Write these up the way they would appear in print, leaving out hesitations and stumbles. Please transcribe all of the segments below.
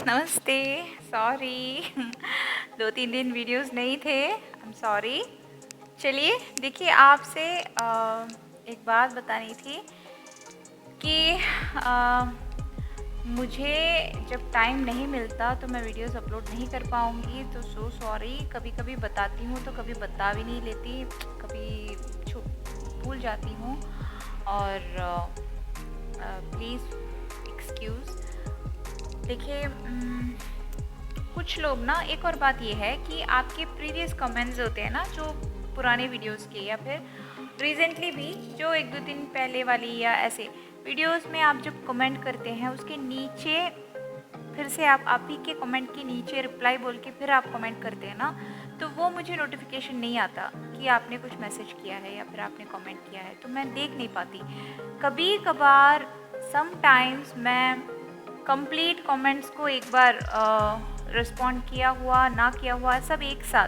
नमस्ते। सॉरी 2-3 दिन वीडियोस नहीं थे। I am sorry. चलिए देखिए आपसे एक बात बतानी थी कि अ, मुझे जब टाइम नहीं मिलता तो मैं वीडियोस अपलोड नहीं कर पाऊँगी, तो सो सॉरी। कभी-कभी बताती हूँ तो कभी बता भी नहीं लेती, कभी छू भूल जाती हूँ और प्लीज़ एक्सक्यूज़। देखिए कुछ लोग ना, एक और बात ये है कि आपके प्रीवियस कमेंट्स होते हैं ना, जो पुराने वीडियोस के या फिर रिसेंटली भी जो 1-2 दिन पहले वाली या ऐसे वीडियोस में आप जब कमेंट करते हैं उसके नीचे फिर से आप ही के कमेंट के नीचे रिप्लाई बोल के फिर आप कमेंट करते हैं ना, तो वो मुझे नोटिफिकेशन नहीं आता कि आपने कुछ मैसेज किया है या फिर आपने कमेंट किया है, तो मैं देख नहीं पाती। कभी कभार समटाइम्स मैं कंप्लीट कमेंट्स को एक बार रिस्पॉन्ड किया हुआ ना किया हुआ सब एक साथ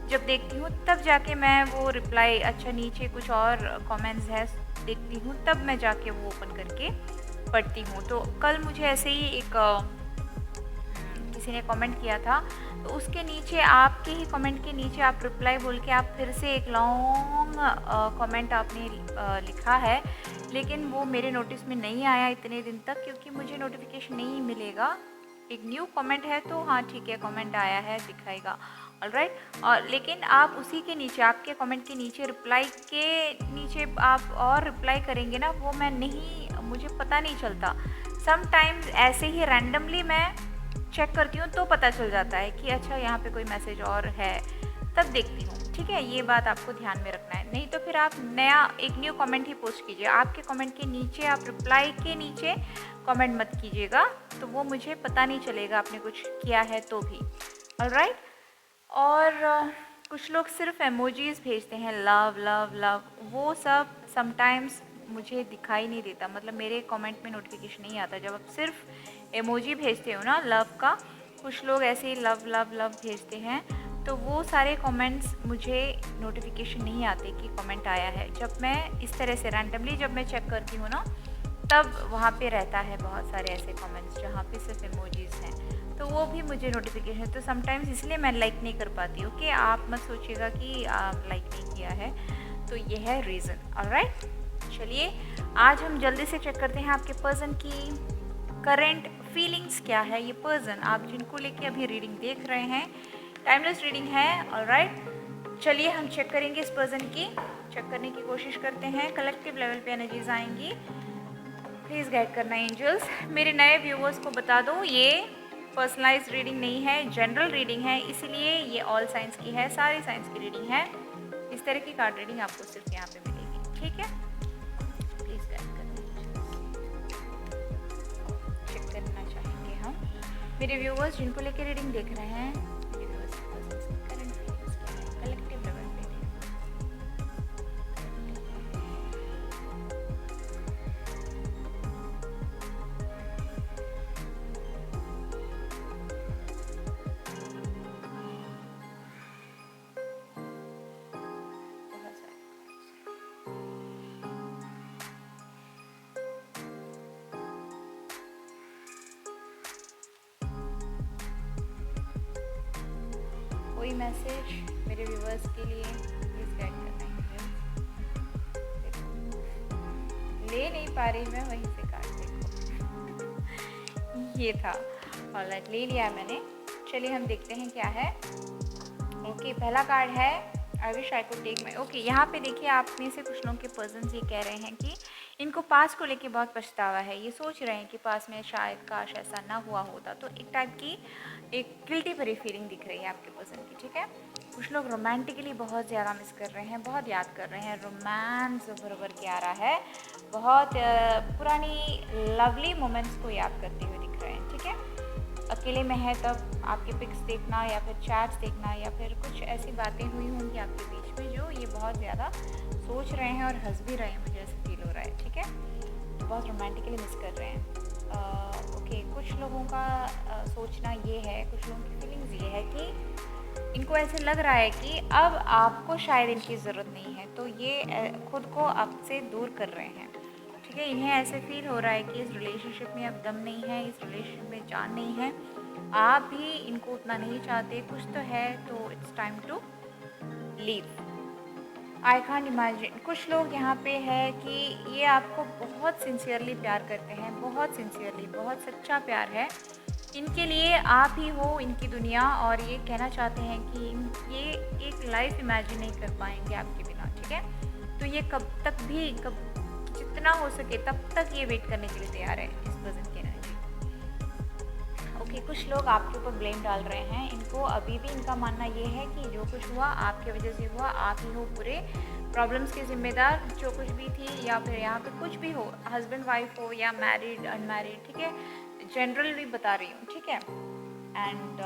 जब देखती हूँ, तब जाके मैं वो रिप्लाई, अच्छा नीचे कुछ और कमेंट्स है देखती हूँ, तब मैं जाके वो ओपन करके पढ़ती हूँ। तो कल मुझे ऐसे ही एक किसी ने कमेंट किया था, तो उसके नीचे आपके ही कमेंट के नीचे आप रिप्लाई बोल के आप फिर से एक लॉन्ग कमेंट आपने लिखा है, लेकिन वो मेरे नोटिस में नहीं आया इतने दिन तक, क्योंकि मुझे नोटिफिकेशन नहीं मिलेगा। एक न्यू कमेंट है तो हाँ ठीक है, कमेंट आया है दिखाएगा, ऑलराइट। और लेकिन आप उसी के नीचे, आपके कमेंट के नीचे, रिप्लाई के नीचे आप और रिप्लाई करेंगे ना, वो मैं नहीं, मुझे पता नहीं चलता। समटाइम्स ऐसे ही रैंडमली मैं चेक करती हूँ तो पता चल जाता है कि अच्छा यहाँ पे कोई मैसेज और है, तब देखती हूँ। ठीक है, ये बात आपको ध्यान में रखना है, नहीं तो फिर आप नया एक न्यू कमेंट ही पोस्ट कीजिए। आपके कमेंट के नीचे, आप रिप्लाई के नीचे कमेंट मत कीजिएगा, तो वो मुझे पता नहीं चलेगा आपने कुछ किया है तो भी, ऑलराइट। और कुछ लोग सिर्फ एमोजीज भेजते हैं, लव लव लव, वो सब समटाइम्स मुझे दिखाई नहीं देता, मतलब मेरे कमेंट में नोटिफिकेशन नहीं आता जब आप सिर्फ एमोजी भेजते हो ना लव का। कुछ लोग ऐसे ही लव लव लव भेजते हैं, तो वो सारे कमेंट्स मुझे नोटिफिकेशन नहीं आते कि कमेंट आया है। जब मैं इस तरह से रैंडमली जब मैं चेक करती हूँ ना, तब वहाँ पे रहता है बहुत सारे ऐसे कमेंट्स जहाँ पे सिर्फ इमोजीज हैं, तो वो भी मुझे नोटिफिकेशन, तो समटाइम्स इसलिए मैं लाइक नहीं कर पाती हूँ। कि आप मत सोचिएगा कि आप लाइक नहीं किया है, तो ये है रीज़न, ऑलराइट। चलिए आज हम जल्दी से चेक करते हैं आपके पर्सन की करेंट फीलिंग्स क्या है। ये पर्सन आप जिनको लेके अभी रीडिंग देख रहे हैं, टाइमलेस रीडिंग है, ऑलराइट। चलिए हम चेक करेंगे इस पर्सन की, चेक करने की कोशिश करते हैं। कलेक्टिव लेवल पे एनर्जीज आएंगी, प्लीज़ गाइड करना एंजल्स। मेरे नए व्यूवर्स को बता दो, ये पर्सनलाइज रीडिंग नहीं है, जनरल रीडिंग है, इसलिए ये ऑल साइंस की है, सारी साइंस की रीडिंग है। इस तरह की कार्ड रीडिंग आपको सिर्फ यहाँ पे मिलेगी, ठीक है। प्लीज़ गाइड करना, चेक करना चाहेंगे हम मेरे व्यूवर्स जिनको लेकर रीडिंग देख रहे हैं। मेरे व्यूवर्स करंट फीलिंग्स क्या है कलेक्टिव लेवल पे। कोई मैसेज मेरे व्यूवर्स के लिए प्लीज़ गाइड करना है। ले नहीं पा रही मैं, वहीं से कार्ड देखो ये था, ऑलराइट ले लिया मैंने। चलिए हम देखते हैं क्या है। ओके पहला कार्ड है I wish I could take my. Okay यहाँ पे देखिए, आप में से कुछ लोगों के पर्सन ये कह रहे हैं कि इनको पास को लेके बहुत पछतावा है। ये सोच रहे हैं कि पास में शायद काश ऐसा ना हुआ होता, तो एक टाइप की एक गिल्टी भरी फीलिंग दिख रही है आपके पर्सन की, ठीक है। कुछ लोग रोमांटिकली बहुत ज़्यादा मिस कर रहे हैं, बहुत याद कर रहे हैं, रोमांस भर भर के आ रहा है, बहुत पुरानी लवली मोमेंट्स को याद करते हुए दिख रहे हैं, ठीक है। अकेले में है तब आपके पिक्स देखना या फिर चैट्स देखना या फिर कुछ ऐसी बातें हुई होंगी आपके बीच में जो ये बहुत ज़्यादा सोच रहे हैं और हंस भी रहे हैं, मुझे ऐसा फील हो रहा है, ठीक है। बहुत रोमांटिकली मिस कर रहे हैं। ओके कुछ लोगों का सोचना ये है, कुछ लोगों की फीलिंग्स ये है कि इनको ऐसे लग रहा है कि अब आपको शायद इनकी ज़रूरत नहीं है, तो ये खुद को आपसे दूर कर रहे हैं, ठीक है। इन्हें ऐसे फील हो रहा है कि इस रिलेशनशिप में अब दम नहीं है, इस रिलेशनशिप में जान नहीं है, आप भी इनको उतना नहीं चाहते, कुछ तो है, तो it's time to leave. I can't imagine. कुछ लोग यहाँ पे है कि ये आपको बहुत सिंसियरली प्यार करते हैं, बहुत सिंसियरली, बहुत सच्चा प्यार है, इनके लिए आप ही हो इनकी दुनिया, और ये कहना चाहते हैं कि ये एक लाइफ इमेजिन नहीं कर पाएंगे आपके बिना, ठीक है। तो ये कब तक भी, कब जितना हो सके तब तक ये वेट करने के लिए तैयार है इस पर्सन की एनर्जी। ओके, कुछ लोग आपके ऊपर ब्लेम डाल रहे हैं, इनको अभी भी इनका मानना ये है कि जो कुछ हुआ आपके वजह से हुआ, आप ही हो पूरे प्रॉब्लम्स के ज़िम्मेदार, जो कुछ भी थी, या फिर यहाँ पे कुछ भी हो, हस्बैंड वाइफ हो या मैरिड अनमैरिड, ठीक है, जनरली बता रही हूँ, ठीक है। एंड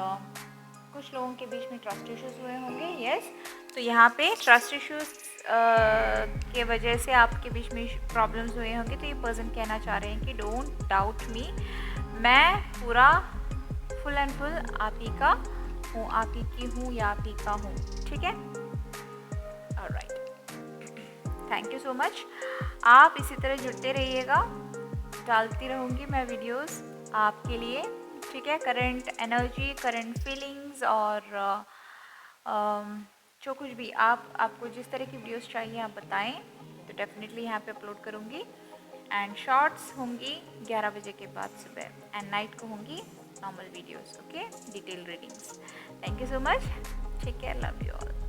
कुछ लोगों के बीच में ट्रस्ट इश्यूज हुए होंगे, यस। तो यहाँ पे ट्रस्ट इश्यूज के वजह से आपके बीच में प्रॉब्लम्स हुए होंगे, तो ये पर्सन कहना चाह रहे हैं कि डोंट डाउट मी, मैं पूरा फुल एंड फुल आप ही का हूँ, आप ही की हूँ या आप ही का हूँ, ठीक है। Alright, thank you so much. आप इसी तरह जुड़ते रहिएगा, डालती रहूँगी मैं वीडियोस आपके लिए, ठीक है। करंट एनर्जी, करंट फीलिंग्स, और जो कुछ भी आपको जिस तरह की वीडियोस चाहिए आप बताएं, तो डेफिनेटली यहाँ पे अपलोड करूँगी। एंड शॉर्ट्स होंगी 11 बजे के बाद सुबह, एंड नाइट को होंगी normal videos, okay, detail readings. Thank you so much, take care, love you all.